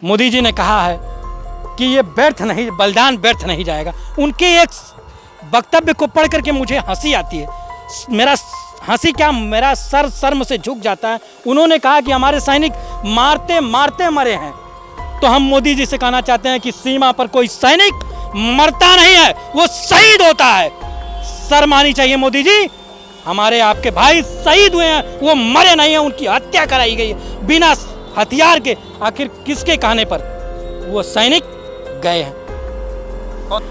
मोदी जी ने कहा है कि ये व्यर्थ नहीं, बलिदान व्यर्थ नहीं जाएगा। उनके एक वक्तव्य को पढ़ करके मुझे हंसी आती है। मेरा हंसी क्या, मेरा सर शर्म से झुक जाता है। उन्होंने कहा कि हमारे सैनिक मारते मारते मरे हैं। तो हम मोदी जी से कहना चाहते हैं कि सीमा पर कोई सैनिक मरता नहीं है, वो शहीद होता है। शर्म आनी चाहिए मोदी जी। हमारे आपके भाई शहीद हुए हैं, वो मरे नहीं हैं, उनकी हत्या कराई गई है बिना हथियार के। आखिर किसके कहने पर वो सैनिक गए हैं?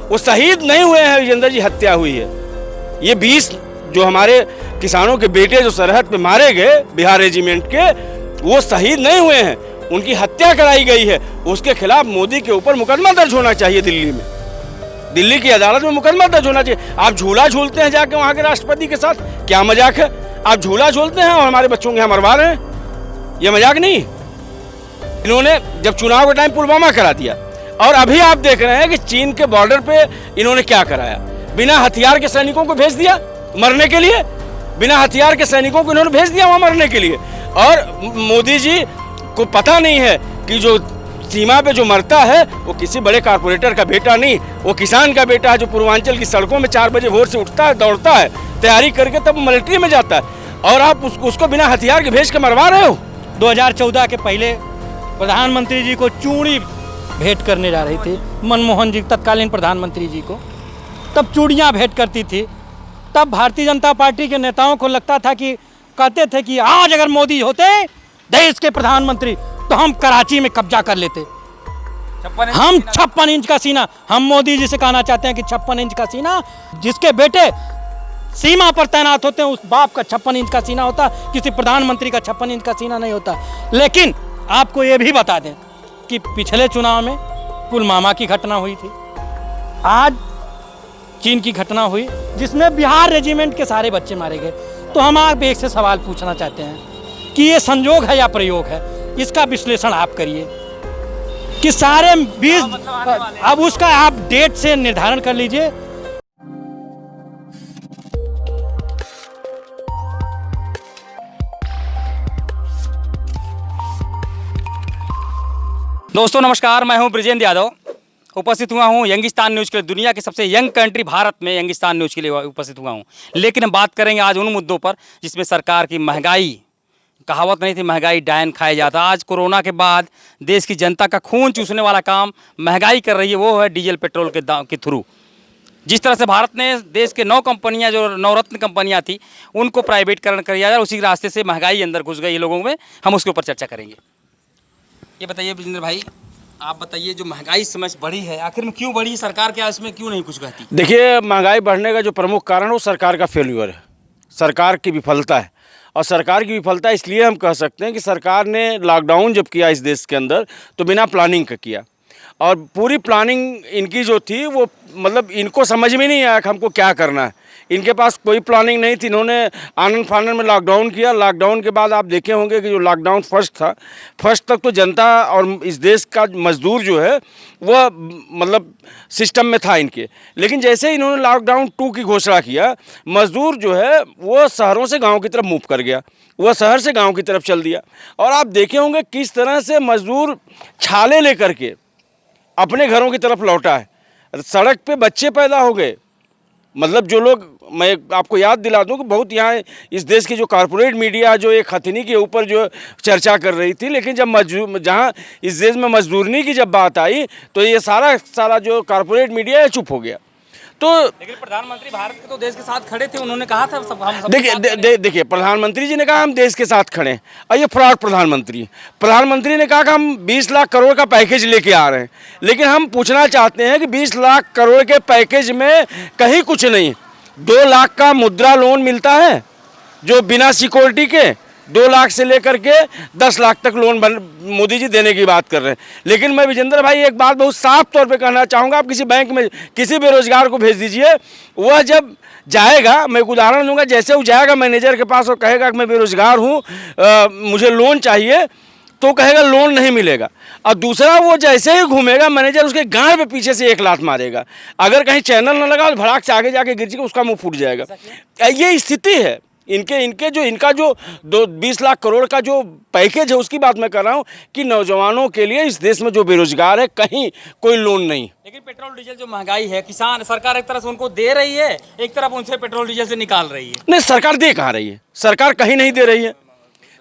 वो शहीद नहीं हुए हैं विजेंद्र जी, हत्या हुई है। ये 20 जो हमारे किसानों के बेटे जो सरहद पे मारे गए बिहार रेजिमेंट के, वो शहीद नहीं हुए हैं, उनकी हत्या कराई गई है। उसके खिलाफ मोदी के ऊपर मुकदमा दर्ज होना चाहिए। दिल्ली में, दिल्ली की अदालत में मुकदमा दर्ज होना चाहिए। आप झूला झूलते हैं जाके वहाँ के राष्ट्रपति के साथ, क्या मजाक है? आप झूला झूलते हैं और हमारे बच्चों के यहाँ मरवा रहे हैं, ये मजाक नहीं। इन्होंने जब चुनाव के टाइम पुलवामा करा दिया, और अभी आप देख रहे हैं कि चीन के बॉर्डर पे इन्होंने क्या कराया। बिना हथियार के सैनिकों को भेज दिया मरने के लिए, बिना हथियार के सैनिकों को इन्होंने भेज दिया वहाँ मरने के लिए। और मोदी जी को पता नहीं है कि जो सीमा पे जो मरता है वो किसी बड़े कारपोरेटर का बेटा नहीं, वो किसान का बेटा है, जो पूर्वांचल की सड़कों में 4 बजे भोर से उठता है, दौड़ता है, तैयारी करके तब मिलिट्री में जाता है, और आप उसको बिना हथियार के भेज के मरवा रहे हो। 2014 के पहले प्रधानमंत्री जी को चूड़ी भेंट करने जा रही थी मनमोहन जी, तत्कालीन प्रधानमंत्री जी को। तब चूड़ियाँ भेंट करती थी। तब भारतीय जनता पार्टी के नेताओं को लगता था कि कहते थे कि आज अगर मोदी होते देश के प्रधानमंत्री तो हम कराची में कब्जा कर लेते। हम 56 इंच का सीना, हम मोदी जी से कहना चाहते हैं कि 56 इंच का सीना जिसके बेटे सीमा पर तैनात होते हैं, उस बाप का 56 इंच का सीना होता, किसी प्रधानमंत्री का 56 इंच का सीना नहीं होता। लेकिन आपको ये भी बता दें कि पिछले चुनाव में पुलवामा की घटना हुई थी, आज चीन की घटना हुई जिसमें बिहार रेजिमेंट के सारे बच्चे मारे गए। तो हम आप एक से सवाल पूछना चाहते हैं कि ये संयोग है या प्रयोग है? इसका विश्लेषण आप करिए कि सारे 20 अब उसका आप डेट से निर्धारण कर लीजिए। दोस्तों नमस्कार, मैं हूं ब्रिजेंद्र यादव। उपस्थित हुआ हूं यंगिस्तान न्यूज़ के लिए। दुनिया के सबसे यंग कंट्री भारत में यंगिस्तान न्यूज़ के लिए उपस्थित हुआ हूं। लेकिन हम बात करेंगे आज उन मुद्दों पर जिसमें सरकार की महंगाई, कहावत नहीं थी महंगाई डायन खाया जाता, आज कोरोना के बाद देश की जनता का खून चूसने वाला काम महंगाई कर रही है, वो है डीजल पेट्रोल के दाम के थ्रू। जिस तरह से भारत ने देश के 9 कंपनियाँ जो नवरत्न कंपनियाँ थी उनको प्राइवेटकरण कर दिया, उसी रास्ते से महंगाई अंदर घुस गई लोगों में। हम उसके ऊपर चर्चा करेंगे। ये बताइए ब्रिजेंद्र भाई, आप बताइए जो महंगाई समय बढ़ी है आखिर में क्यों बढ़ी? सरकार क्या इसमें क्यों नहीं कुछ कहती? देखिए, महंगाई बढ़ने का जो प्रमुख कारण है वो सरकार का फेल्यूर है, सरकार की विफलता है। और सरकार की विफलता इसलिए हम कह सकते हैं कि सरकार ने लॉकडाउन जब किया इस देश के अंदर तो बिना प्लानिंग का किया, और पूरी प्लानिंग इनकी जो थी वो मतलब इनको समझ में नहीं आया कि हमको क्या करना है। इनके पास कोई प्लानिंग नहीं थी। इन्होंने आनंद फानंद में लॉकडाउन किया। लॉकडाउन के बाद आप देखे होंगे कि जो लॉकडाउन फर्स्ट था, फर्स्ट तक तो जनता और इस देश का मजदूर जो है वह मतलब सिस्टम में था इनके। लेकिन जैसे ही इन्होंने लॉकडाउन 2 की घोषणा किया, मजदूर जो है वो शहरों से गाँव की तरफ मूव कर गया, वह शहर से गाँव की तरफ चल दिया। और आप देखे होंगे किस तरह से मजदूर छाले लेकर के अपने घरों की तरफ लौटा है। सड़क पे बच्चे पैदा हो गए। मतलब जो लोग, मैं आपको याद दिला दूं कि बहुत यहाँ इस देश की जो कॉरपोरेट मीडिया जो एक हथनी के ऊपर जो चर्चा कर रही थी, लेकिन जब जहाँ इस देश में मजदूरनी की जब बात आई तो ये सारा जो कॉरपोरेट मीडिया है चुप हो गया। तो लेकिन प्रधानमंत्री भारत के तो देश के साथ खड़े थे, उन्होंने कहा था सब हम देखिए प्रधानमंत्री जी ने कहा हम देश के साथ खड़े हैं, और ये फ्रॉड प्रधानमंत्री ने कहा कि हम 20 लाख करोड़ का पैकेज लेके आ रहे हैं। लेकिन हम पूछना चाहते हैं कि 20 लाख करोड़ के पैकेज में कहीं कुछ नहीं। 2 लाख का मुद्रा लोन मिलता है जो बिना सिक्योरिटी के, 2 लाख से लेकर के 10 लाख तक लोन मोदी जी देने की बात कर रहे हैं। लेकिन मैं विजेंद्र भाई एक बात बहुत साफ तौर पे कहना चाहूँगा, आप किसी बैंक में किसी बेरोजगार को भेज दीजिए, वह जब जाएगा, मैं एक उदाहरण दूंगा, जैसे वो जाएगा मैनेजर के पास और कहेगा कि मैं बेरोजगार हूँ, मुझे लोन चाहिए, तो कहेगा लोन नहीं मिलेगा। और दूसरा, वो जैसे ही घूमेगा मैनेजर उसके गांड पे पीछे से 1 लात मारेगा। अगर कहीं चैनल न लगा तो भड़ाक से आगे जाके गिर जाएगा, उसका मुँह फूट जाएगा। ये स्थिति है। इनका जो 20 लाख करोड़ का जो पैकेज है उसकी बात मैं कर रहा हूँ कि नौजवानों के लिए इस देश में जो बेरोजगार है कहीं कोई लोन नहीं। लेकिन पेट्रोल डीजल जो महंगाई है, किसान सरकार एक तरह से उनको दे रही है, एक तरफ उनसे पेट्रोल डीजल से निकाल रही है। नहीं, सरकार दे कहाँ रही है? सरकार कहीं नहीं दे रही है,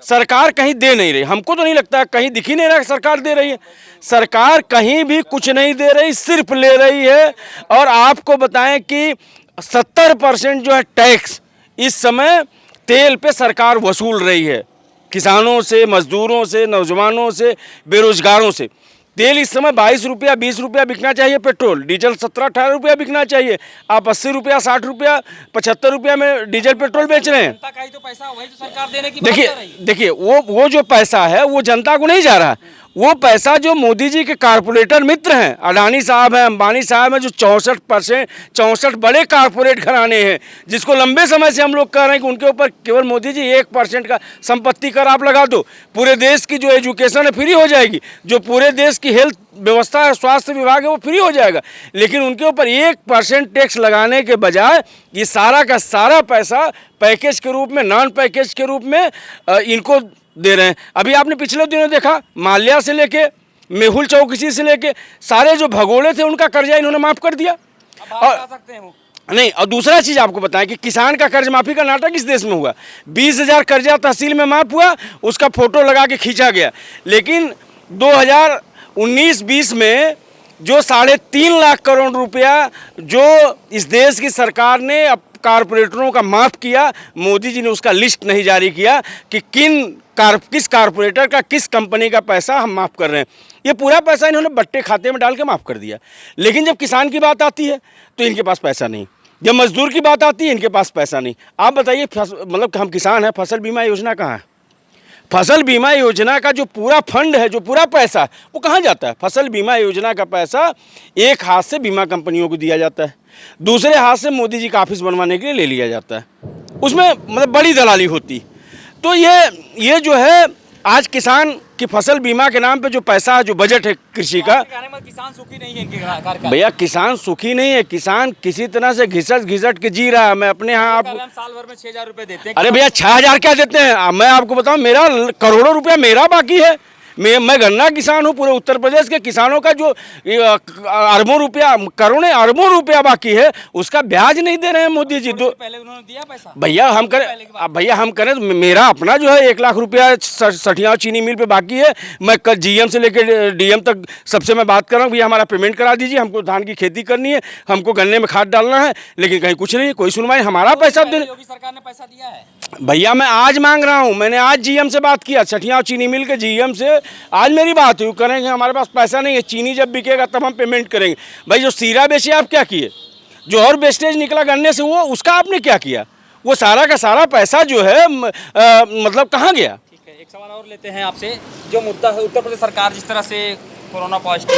सरकार कहीं दे नहीं रही। हमको तो नहीं लगता, कहीं दिख ही नहीं रहा कि सरकार दे रही है। सरकार कहीं भी कुछ नहीं दे रही, सिर्फ ले रही है। और आपको बताएं कि 70% जो है टैक्स इस समय तेल पे सरकार वसूल रही है, किसानों से, मजदूरों से, नौजवानों से, बेरोजगारों से। तेल इस समय 22 रुपया 20 रुपया बिकना चाहिए, पेट्रोल डीजल 17-18 रुपया बिकना चाहिए। आप 80 रुपया 60 रुपया 75 रुपया में डीजल पेट्रोल बेच रहे हैं। जनता का ही तो पैसा वही तो सरकार देने की बात कर रही है। देखिए वो जो पैसा है वो जनता को नहीं जा रहा, वो पैसा जो मोदी जी के कारपोरेटर मित्र हैं, अडानी साहब हैं, अंबानी साहब हैं, जो 64 बड़े कारपोरेट घराने हैं, जिसको लंबे समय से हम लोग कह रहे हैं कि उनके ऊपर केवल मोदी जी 1% का संपत्ति कर आप लगा दो, पूरे देश की जो एजुकेशन है फ्री हो जाएगी, जो पूरे देश की हेल्थ व्यवस्था है, स्वास्थ्य विभाग है, वो फ्री हो जाएगा। लेकिन उनके ऊपर 1% टैक्स लगाने के बजाय ये सारा का सारा पैसा पैकेज के रूप में, नॉन पैकेज के रूप में इनको दे रहे हैं। अभी आपने पिछले दिनों देखा, माल्या से लेके मेहुल चौकसी से लेके सारे जो भगोड़े थे उनका कर्जा इन्होंने माफ़ कर दिया। और सकते हैं वो नहीं, और दूसरा चीज़ आपको बताएं कि किसान का कर्ज माफ़ी का नाटक इस देश में हुआ। 20,000 कर्जा तहसील में माफ़ हुआ, उसका फोटो लगा के खींचा गया। लेकिन 2019-20 में जो 3.5 लाख करोड़ रुपया जो इस देश की सरकार ने कारपोरेटरों का माफ़ किया, मोदी जी ने उसका लिस्ट नहीं जारी किया कि किस कारपोरेटर का, किस कंपनी का पैसा हम माफ़ कर रहे हैं। ये पूरा पैसा इन्होंने बट्टे खाते में डाल के माफ़ कर दिया। लेकिन जब किसान की बात आती है तो इनके पास पैसा नहीं, जब मजदूर की बात आती है इनके पास पैसा नहीं। आप बताइए, मतलब हम किसान हैं, फसल बीमा योजना कहाँ है? फसल बीमा योजना का जो पूरा फंड है, जो पूरा पैसा है, वो कहाँ जाता है? फसल बीमा योजना का पैसा एक हाथ से बीमा कंपनियों को दिया जाता है, दूसरे हाथ से मोदी जी का ऑफिस बनवाने के लिए ले लिया जाता है। उसमें मतलब बड़ी दलाली होती। तो ये जो है आज किसान की फसल बीमा के नाम पे जो पैसा है, जो बजट है कृषि का, किसान सुखी नहीं है इनके कार्यकाल। भैया किसान सुखी नहीं है, किसान किसी तरह से घिसट के जी रहा है। मैं अपने यहाँ आप साल भर में 6,000 रुपए देते हैं। अरे भैया 6,000 क्या देते हैं? मैं आपको बताऊं, मेरा करोड़ों रुपया मेरा बाकी है। मैं गन्ना किसान हूँ। पूरे उत्तर प्रदेश के किसानों का जो अरबों रुपया, करोड़ों अरबों रुपया बाकी है, उसका ब्याज नहीं दे रहे हैं मोदी जी। पहले उन्होंने दिया पैसा। भैया हम करें तो मेरा अपना जो है 1 लाख रुपया सठिया चीनी मिल पे बाकी है। मैं कल जीएम से लेकर डीएम तक सबसे मैं बात कर रहा हूँ, भैया हमारा पेमेंट करा दीजिए, हमको धान की खेती करनी है, हमको गन्ने में खाद डालना है। लेकिन कहीं कुछ नहीं, कोई सुनवाई। हमारा पैसा योगी सरकार ने पैसा दिया है भैया। मैं आज मांग रहा हूँ, मैंने आज जीएम से बात किया, सठिया चीनी मिल के जीएम से आज मेरी बात हुई। करेंगे हमारे पास पैसा नहीं है, चीनी जब बिकेगा तब हम पेमेंट करेंगे। भाई जो सीरा बेचे आप क्या किए? जो और वेस्टेज निकला गन्ने से वो उसका आपने क्या किया? वो सारा का सारा पैसा जो है मतलब कहाँ गया? ठीक है, एक सवाल और लेते हैं आपसे। जो मुद्दा है, उत्तर प्रदेश सरकार जिस तरह से कोरोना पॉजिटिव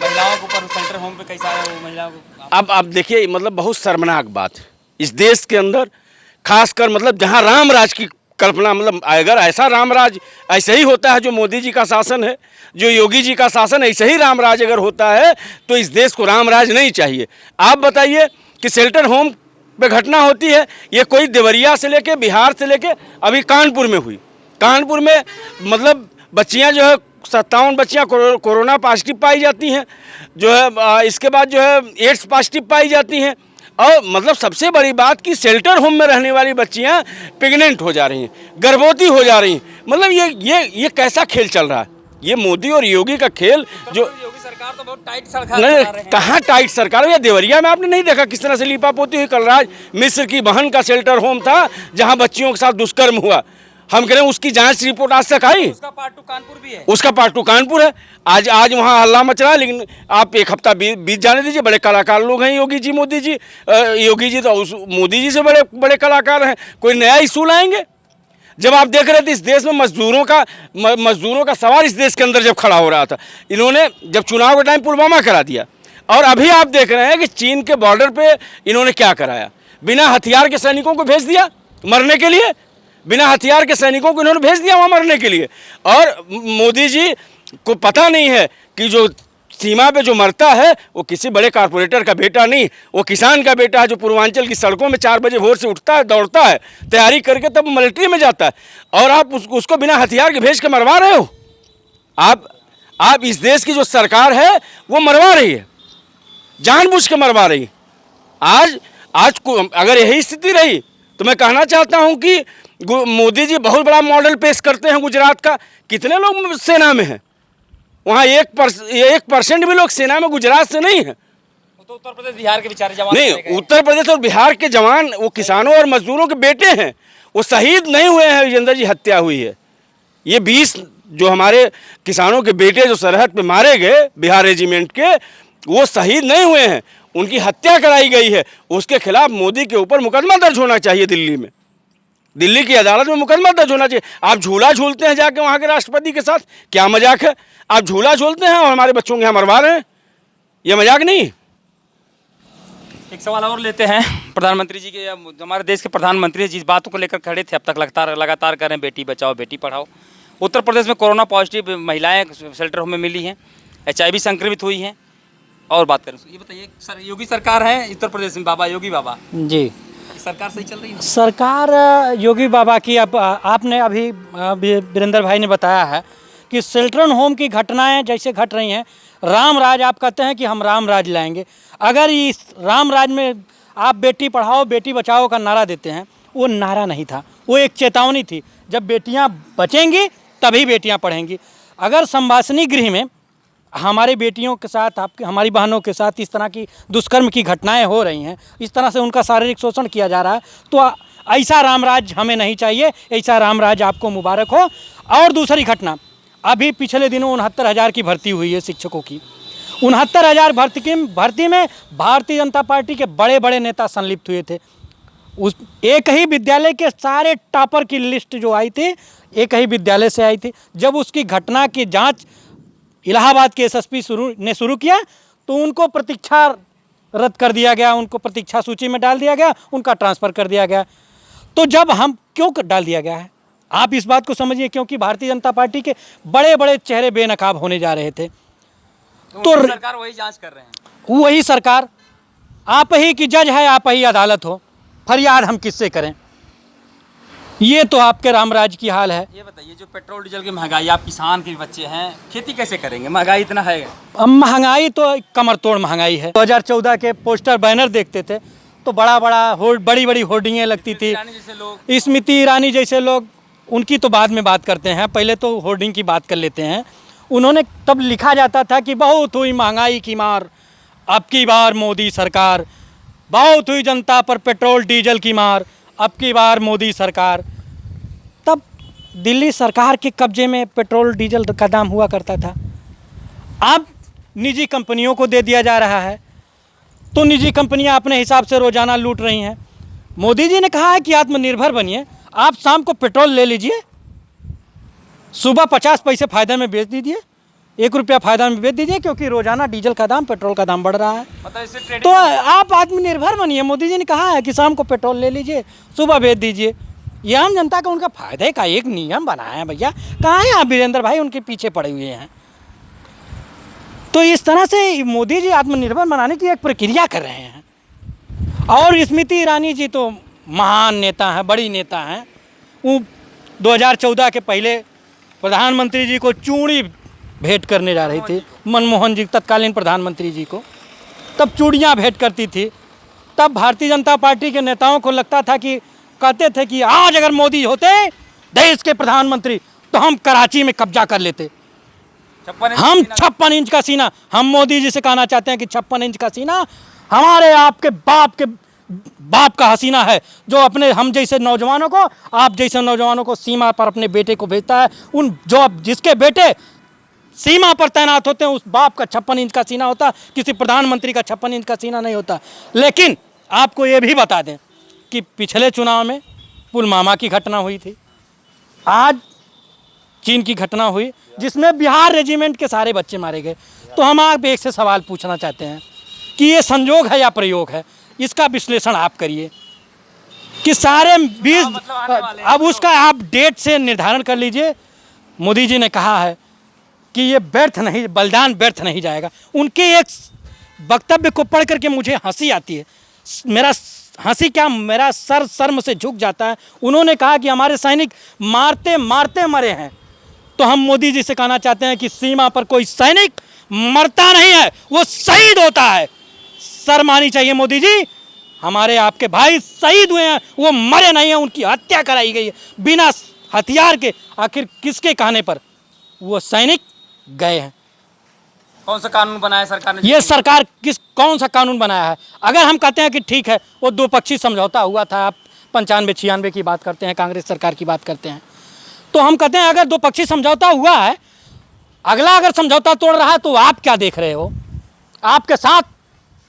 महिलाओं के ऊपर सेंटर होम पे कई सारे महिलाओं को, अब आप देखिए, मतलब बहुत शर्मनाक बात इस देश के अंदर, खासकर मतलब जहाँ राम राज की कल्पना, मतलब अगर ऐसा राम राज ऐसे ही होता है जो मोदी जी का शासन है, जो योगी जी का शासन, ऐसे ही राम राज अगर होता है तो इस देश को राम राज नहीं चाहिए। आप बताइए कि शेल्टर होम पे घटना होती है, ये कोई देवरिया से लेके, बिहार से लेके अभी कानपुर में हुई। कानपुर में मतलब बच्चियां जो है 57 बच्चियां कोरोना पॉजिटिव पाई जाती हैं, जो है इसके बाद जो है एड्स पॉजिटिव पाई जाती हैं। और मतलब सबसे बड़ी बात कि शेल्टर होम में रहने वाली बच्चियां प्रेग्नेंट हो जा रही हैं, गर्भवती हो जा रही हैं। मतलब ये कैसा खेल चल रहा है? ये मोदी और योगी का खेल। जो योगी सरकार तो बहुत टाइट सरकार नहीं, कहाँ टाइट सरकार है? देवरिया में आपने नहीं देखा किस तरह से लीपापोती हुई? कलराज मिश्र की बहन का शेल्टर होम था जहाँ बच्चियों के साथ दुष्कर्म हुआ। हम कह रहे हैं उसकी जांच रिपोर्ट आज तक आई? उसका पार्ट 2 कानपुर भी है। उसका पार्ट 2 कानपुर है। आज वहाँ हल्ला मच रहा है। लेकिन आप एक हफ्ता बीत जाने दीजिए, बड़े कलाकार लोग हैं योगी जी, मोदी जी। योगी जी तो मोदी जी से बड़े बड़े कलाकार हैं। कोई नया इशू लाएंगे? जब आप देख रहे थे इस देश में मजदूरों का सवाल इस देश के अंदर जब खड़ा हो रहा था, इन्होंने जब चुनाव के टाइम पुलवामा करा दिया। और अभी आप देख रहे हैं कि चीन के बॉर्डर पे इन्होंने क्या कराया? बिना हथियार के सैनिकों को भेज दिया मरने के लिए। बिना हथियार के सैनिकों को इन्होंने भेज दिया वहाँ मरने के लिए। और मोदी जी को पता नहीं है कि जो सीमा पे जो मरता है वो किसी बड़े कारपोरेटर का बेटा नहीं, वो किसान का बेटा है जो पूर्वांचल की सड़कों में 4 बजे भोर से उठता है, दौड़ता है, तैयारी करके तब मिलिट्री में जाता है, और आप उसको बिना हथियार के भेज के मरवा रहे हो। आप इस देश की जो सरकार है वो मरवा रही है, जानबूझ के मरवा रही है। आज को अगर यही स्थिति रही तो मैं कहना चाहता हूं कि मोदी जी बहुत बड़ा मॉडल पेश करते हैं गुजरात का। कितने लोग सेना में हैं? वहाँ 1% भी लोग सेना में गुजरात से नहीं है। तो उत्तर प्रदेश बिहार के बेचारे जवान नहीं, उत्तर प्रदेश और बिहार के जवान वो किसानों और मजदूरों के बेटे हैं, वो शहीद नहीं हुए हैं। विजेंद्र जी, हत्या हुई है। ये 20 जो हमारे किसानों के बेटे जो सरहद पे मारे गए बिहार रेजिमेंट के, वो शहीद नहीं हुए हैं, उनकी हत्या कराई गई है। उसके खिलाफ मोदी के ऊपर मुकदमा दर्ज होना चाहिए। दिल्ली में, दिल्ली की अदालत में मुकदमा दर्ज होना चाहिए। आप झूला झूलते हैं जाके वहाँ के राष्ट्रपति के साथ, क्या मजाक है? आप झूला झूलते हैं और हमारे बच्चों के यहाँ मरवा रहे हैं, ये मजाक नहीं। एक सवाल और लेते हैं प्रधानमंत्री जी के। हमारे देश के प्रधानमंत्री जिस बातों को लेकर खड़े थे अब तक लगातार कर रहे हैं, बेटी बचाओ बेटी पढ़ाओ। उत्तर प्रदेश में कोरोना पॉजिटिव महिलाएं शेल्टर होम में मिली हैं, HIV संक्रमित हुई हैं। और बात करें, ये बताइए सर, योगी सरकार है उत्तर प्रदेश में, बाबा योगी बाबा जी, सरकार सही चल रही है? सरकार योगी बाबा की, अब आपने अभी वीरेंद्र भाई ने बताया है कि शेल्टर होम की घटनाएं जैसे घट रही हैं, राम राज आप कहते हैं कि हम राम राज लाएंगे। अगर इस राम राज में आप बेटी पढ़ाओ बेटी बचाओ का नारा देते हैं, वो नारा नहीं था, वो एक चेतावनी थी। जब बेटियां बचेंगी तभी बेटियां पढ़ेंगी। अगर संवासनी गृह में हमारी बेटियों के साथ, आपके हमारी बहनों के साथ इस तरह की दुष्कर्म की घटनाएं हो रही हैं, इस तरह से उनका शारीरिक शोषण किया जा रहा है, तो ऐसा रामराज हमें नहीं चाहिए। ऐसा रामराज आपको मुबारक हो। और दूसरी घटना, अभी पिछले दिनों 69,000 की भर्ती हुई है शिक्षकों की। 69,000 भर्ती में भारतीय जनता पार्टी के बड़े बड़े नेता संलिप्त हुए थे। उस एक ही विद्यालय के सारे टॉपर की लिस्ट जो आई थी, एक ही विद्यालय से आई थी। जब उसकी घटना की जांच इलाहाबाद के SSP ने शुरू किया तो उनको प्रतीक्षा रद्द कर दिया गया, उनको प्रतीक्षा सूची में डाल दिया गया, उनका ट्रांसफ़र कर दिया गया। तो जब हम क्यों डाल दिया गया है, आप इस बात को समझिए, क्योंकि भारतीय जनता पार्टी के बड़े बड़े चेहरे बेनकाब होने जा रहे थे। तो सरकार वही जांच कर रहे हैं। वही सरकार, आप ही की जज है, आप ही अदालत हो, फरियाद हम किससे करें? ये तो आपके रामराज की हाल है। ये बताइए, जो पेट्रोल डीजल की महंगाई, आप किसान के बच्चे हैं, खेती कैसे करेंगे? महंगाई इतना है। महंगाई तो कमर तोड़ महंगाई है। 2014 के पोस्टर बैनर देखते थे तो बड़ी बड़ी होर्डिंगें लगती थी। स्मृति ईरानी जैसे लोग, उनकी तो बाद में बात करते हैं, पहले तो होर्डिंग की बात कर लेते हैं। उन्होंने तब लिखा जाता था कि बहुत हुई महंगाई की मार, अब की बार मोदी सरकार, बहुत हुई जनता पर पेट्रोल डीजल की मार, अब की बार मोदी सरकार। तब दिल्ली सरकार के कब्जे में पेट्रोल डीजल का दाम हुआ करता था। अब निजी कंपनियों को दे दिया जा रहा है, तो निजी कंपनियां अपने हिसाब से रोजाना लूट रही हैं। मोदी जी ने कहा है कि आत्मनिर्भर बनिए। आप शाम को पेट्रोल ले लीजिए, सुबह 50 पैसे फ़ायदे में बेच दीजिए, 1 रुपया फ़ायदा में बेच दीजिए, क्योंकि रोजाना डीजल का दाम, पेट्रोल का दाम बढ़ रहा है। तो आप आत्मनिर्भर बनिए। मोदी जी ने कहा है कि शाम को पेट्रोल ले लीजिए, सुबह बेच दीजिए। ये आम जनता का, उनका फ़ायदे का एक नियम बनाया है। भैया कहाँ हैं आप वीरेंद्र भाई? उनके पीछे पड़े हुए हैं। तो इस तरह से मोदी जी आत्मनिर्भर बनाने की एक प्रक्रिया कर रहे हैं। और स्मृति ईरानी जी तो महान नेता हैं, बड़ी नेता हैं। वो 2014 के पहले प्रधानमंत्री जी को चूड़ी भेंट करने जा रही थी, मनमोहन जी, तत्कालीन प्रधानमंत्री जी को। तब चूड़ियाँ भेंट करती थी। तब भारतीय जनता पार्टी के नेताओं को लगता था कि, कहते थे कि आज अगर मोदी होते देश के प्रधानमंत्री तो हम कराची में कब्जा कर लेते। हम 56 इंच का सीना, हम मोदी जी से कहना चाहते हैं कि 56 इंच का सीना हमारे आपके बाप का हसीना है, जो अपने हम जैसे नौजवानों को, आप जैसे नौजवानों को सीमा पर अपने बेटे को भेजता है। जिसके बेटे सीमा पर तैनात होते हैं, उस बाप का 56 इंच का सीना होता, किसी प्रधानमंत्री का 56 इंच का सीना नहीं होता। लेकिन आपको ये भी बता दें कि पिछले चुनाव में पुलवामा की घटना हुई थी, आज चीन की घटना हुई, जिसमें बिहार रेजिमेंट के सारे बच्चे मारे गए। तो हम आप एक से सवाल पूछना चाहते हैं कि ये संयोग है या प्रयोग है? इसका विश्लेषण आप करिए कि सारे 20 अब उसका आप डेट से निर्धारण कर लीजिए। मोदी जी ने कहा है कि ये व्यर्थ नहीं, बलिदान व्यर्थ नहीं जाएगा। उनके एक वक्तव्य को पढ़ करके मुझे हंसी आती है। मेरा हंसी क्या, मेरा सर शर्म से झुक जाता है। उन्होंने कहा कि हमारे सैनिक मारते मारते मरे हैं। तो हम मोदी जी से कहना चाहते हैं कि सीमा पर कोई सैनिक मरता नहीं है, वो शहीद होता है। शर्म आनी चाहिए मोदी जी। हमारे आपके भाई शहीद हुए हैं, वो मरे नहीं हैं, उनकी हत्या कराई गई है बिना हथियार के। आखिर किसके कहने पर वो सैनिक गए हैं? कौन सा कानून बनाया सरकार ने? ये सरकार कौन सा कानून बनाया है? अगर हम कहते हैं कि ठीक है वो द्विपक्षीय समझौता हुआ था, आप 95-96 की बात करते हैं, कांग्रेस सरकार की बात करते हैं, तो हम कहते हैं अगर द्विपक्षीय समझौता हुआ है, अगला अगर समझौता तोड़ रहा है तो आप क्या देख रहे हो? आपके साथ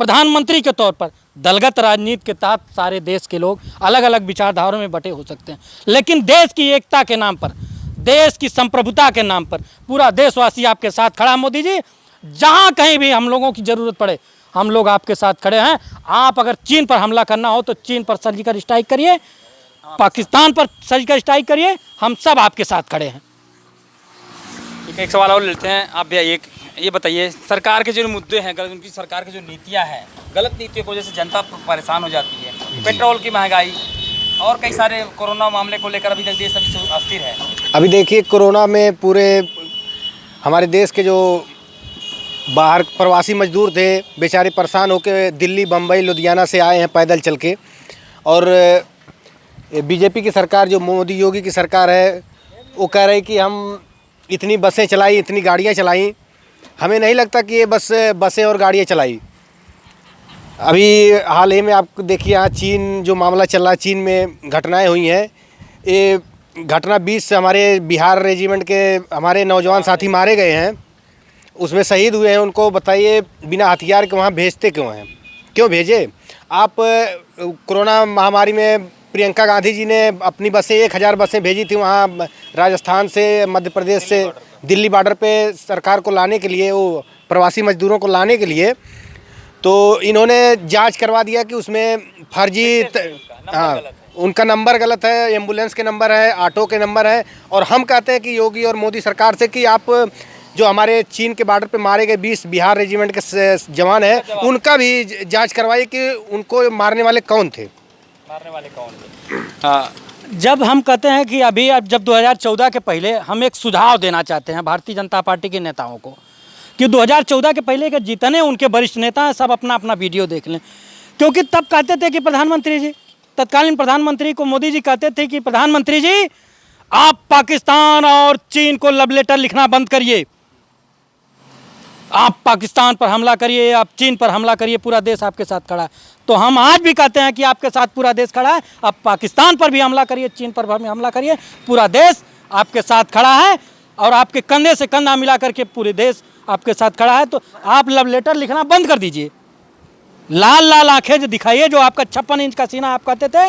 प्रधानमंत्री के तौर पर दलगत राजनीति के तहत सारे देश के लोग अलग अलग विचारधाराओं में बटे हो सकते हैं, लेकिन देश की एकता के नाम पर, देश की संप्रभुता के नाम पर पूरा देशवासी आपके साथ खड़ा है। मोदी जी, जहाँ कहीं भी हम लोगों की ज़रूरत पड़े हम लोग आपके साथ खड़े हैं। आप अगर चीन पर हमला करना हो तो चीन पर सर्जिकल स्ट्राइक करिए, पाकिस्तान पर सर्जिकल स्ट्राइक करिए, हम सब आपके साथ खड़े हैं। ठीक है, एक सवाल और लेते हैं। आप भैया ये बताइए, सरकार के जो मुद्दे हैं, उनकी सरकार की जो नीतियाँ हैं, गलत नीतियों की वजह से जनता परेशान हो जाती है। पेट्रोल की महंगाई और कई सारे कोरोना मामले को लेकर अभी तक देश अभी अस्थिर है। अभी देखिए, कोरोना में पूरे हमारे देश के जो बाहर प्रवासी मजदूर थे बेचारे परेशान होकर दिल्ली, बम्बई, लुधियाना से आए हैं पैदल चल के। और बीजेपी की सरकार, जो मोदी योगी की सरकार है, वो कह रही कि हम इतनी बसें चलाई, इतनी गाड़ियाँ चलाई। हमें नहीं लगता कि ये बसें और गाड़ियाँ चलाई। अभी हाल ही में आप देखिए, यहाँ चीन जो मामला चल रहा है, चीन में घटनाएं हुई हैं। ये घटना 20 हमारे बिहार रेजिमेंट के हमारे नौजवान साथी मारे गए हैं, उसमें शहीद हुए हैं। उनको बताइए बिना हथियार के वहाँ भेजते क्यों हैं? क्यों भेजे? आप कोरोना महामारी में प्रियंका गांधी जी ने अपनी बसें 1000 बसें भेजी थी वहाँ राजस्थान से, मध्य प्रदेश से दिल्ली बॉर्डर पे सरकार को लाने के लिए, वो प्रवासी मजदूरों को लाने के लिए। तो इन्होंने जांच करवा दिया कि उसमें फर्जी, हाँ, उनका नंबर गलत है, एम्बुलेंस के नंबर है, ऑटो के नंबर है। और हम कहते हैं कि योगी और मोदी सरकार से कि आप जो हमारे चीन के बॉर्डर पे मारे गए 20 बिहार रेजिमेंट के जवान हैं, उनका भी जांच करवाइए कि उनको मारने वाले कौन थे, मारने वाले कौन थे। हाँ, जब हम कहते हैं कि अभी अब जब 2014 के पहले हम एक सुझाव देना चाहते हैं भारतीय जनता पार्टी के नेताओं को कि 2014 के पहले के जितने उनके वरिष्ठ नेता हैं सब अपना अपना वीडियो देख लें। क्योंकि तब कहते थे कि प्रधानमंत्री जी, तत्कालीन प्रधानमंत्री को मोदी जी कहते थे कि प्रधानमंत्री जी आप पाकिस्तान और चीन को लव लेटर लिखना बंद करिए, आप पाकिस्तान पर हमला करिए, आप चीन पर हमला करिए, पूरा देश आपके साथ खड़ा है। तो हम आज भी कहते हैं कि आपके साथ पूरा देश खड़ा है, आप पाकिस्तान पर भी हमला करिए, चीन पर भी हमला करिए, पूरा देश आपके साथ खड़ा है और आपके कंधे से कंधा मिला करके पूरे देश आपके साथ खड़ा है। तो आप लव लेटर लिखना बंद कर दीजिए, लाल लाल आंखें जो दिखाइए, जो आपका 56 इंच का सीना आप कहते थे,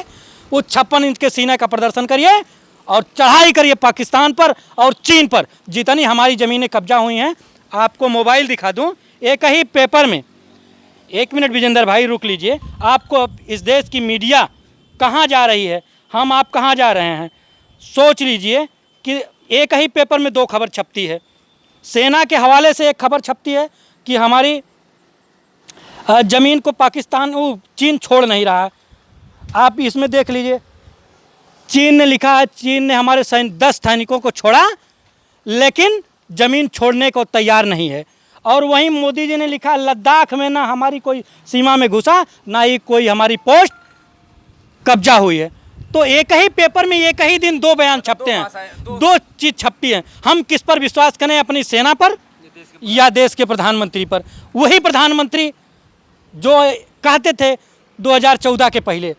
वो 56 इंच के सीने का प्रदर्शन करिए और चढ़ाई करिए पाकिस्तान पर और चीन पर। जितनी हमारी ज़मीनें कब्जा हुई हैं, आपको मोबाइल दिखा दूं, एक ही पेपर में, 1 मिनट विजेंद्र भाई रुक लीजिए, आपको इस देश की मीडिया कहाँ जा रही है, हम आप कहाँ जा रहे हैं, सोच लीजिए कि एक ही पेपर में 2 खबर छपती है। सेना के हवाले से एक खबर छपती है कि हमारी ज़मीन को पाकिस्तान, चीन छोड़ नहीं रहा है। आप इसमें देख लीजिए, चीन ने लिखा है, चीन ने हमारे 10 सैनिकों को छोड़ा लेकिन ज़मीन छोड़ने को तैयार नहीं है। और वहीं मोदी जी ने लिखा, लद्दाख में ना हमारी कोई सीमा में घुसा, ना ही कोई हमारी पोस्ट कब्जा हुई है। तो एक ही पेपर में एक ही दिन 2 बयान छपते हैं, 2 चीज़ छपती हैं। हम किस पर विश्वास करें, अपनी सेना पर या देश के प्रधानमंत्री पर? वही प्रधानमंत्री जो कहते थे 2014 के पहले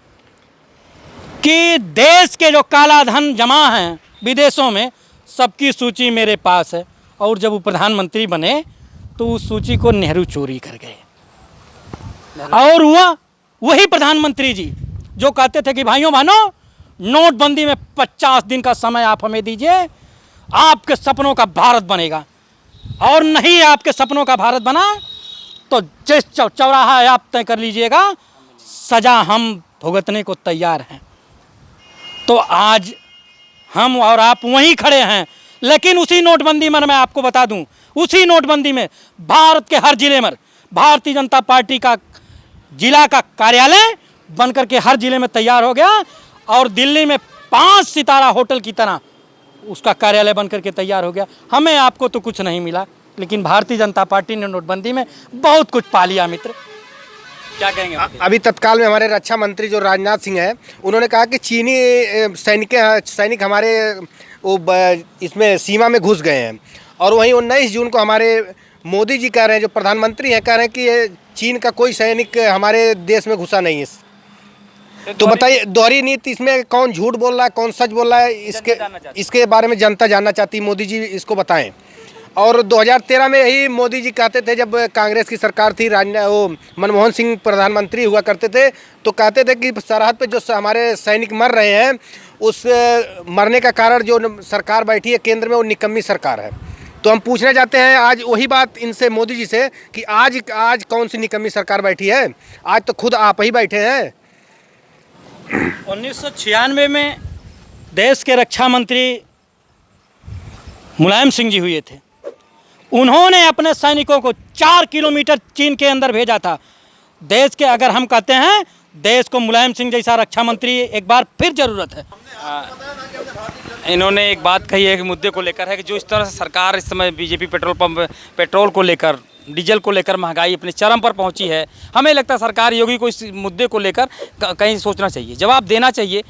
कि देश के जो काला धन जमा हैं विदेशों में, सबकी सूची मेरे पास है। और जब वो प्रधानमंत्री बने तो उस सूची को नेहरू चोरी कर गए। और वही प्रधानमंत्री जी जो कहते थे कि भाइयों बहनों, नोटबंदी में 50 दिन का समय आप हमें दीजिए, आपके सपनों का भारत बनेगा। और नहीं आपके सपनों का भारत बना तो जिस चौराहा आप तय कर लीजिएगा, सजा हम भुगतने को तैयार हैं। तो आज हम और आप वहीं खड़े हैं। लेकिन उसी नोटबंदी में मैं आपको बता दूं, उसी नोटबंदी में भारत के हर जिले में भारतीय जनता पार्टी का जिला का कार्यालय बनकर के हर जिले में तैयार हो गया और दिल्ली में 5 सितारा होटल की तरह उसका कार्यालय बनकर के तैयार हो गया। हमें आपको तो कुछ नहीं मिला, लेकिन भारतीय जनता पार्टी ने नोटबंदी में बहुत कुछ पा लिया। मित्र, क्या कहेंगे आप? अभी तत्काल में हमारे रक्षा मंत्री जो राजनाथ सिंह हैं, उन्होंने कहा कि चीनी सैनिक हमारे इसमें सीमा में घुस गए हैं। और वहीं 19 जून को हमारे मोदी जी कह रहे हैं, जो प्रधानमंत्री हैं, कह रहे हैं कि ये चीन का कोई सैनिक हमारे देश में घुसा नहीं है। तो बताइए, दोहरी नीति इसमें कौन झूठ बोल रहा है, कौन सच बोल रहा है, इसके बारे में जनता जानना चाहती है। मोदी जी इसको बताएं। और 2013 में ही मोदी जी कहते थे, जब कांग्रेस की सरकार थी, मनमोहन सिंह प्रधानमंत्री हुआ करते थे, तो कहते थे कि सरहद पे जो हमारे सैनिक मर रहे हैं, उस मरने का कारण जो सरकार बैठी है केंद्र में, वो निकम्मी सरकार है। तो हम पूछना चाहते हैं आज वही बात इनसे, मोदी जी से, कि आज कौन सी निकम्मी सरकार बैठी है? आज तो खुद आप ही बैठे हैं। 1996 में देश के रक्षा मंत्री मुलायम सिंह जी हुए थे। उन्होंने अपने सैनिकों को 4 किलोमीटर चीन के अंदर भेजा था। देश के, अगर हम कहते हैं, देश को मुलायम सिंह जैसा रक्षा मंत्री एक बार फिर जरूरत है। इन्होंने एक बात कही है कि मुद्दे को लेकर है कि जो इस तरह से सरकार इस समय बीजेपी पेट्रोल को लेकर, डीजल को लेकर महंगाई अपने चरम पर पहुंची है, हमें लगता है सरकार योगी को इस मुद्दे को लेकर कहीं सोचना चाहिए, जवाब देना चाहिए।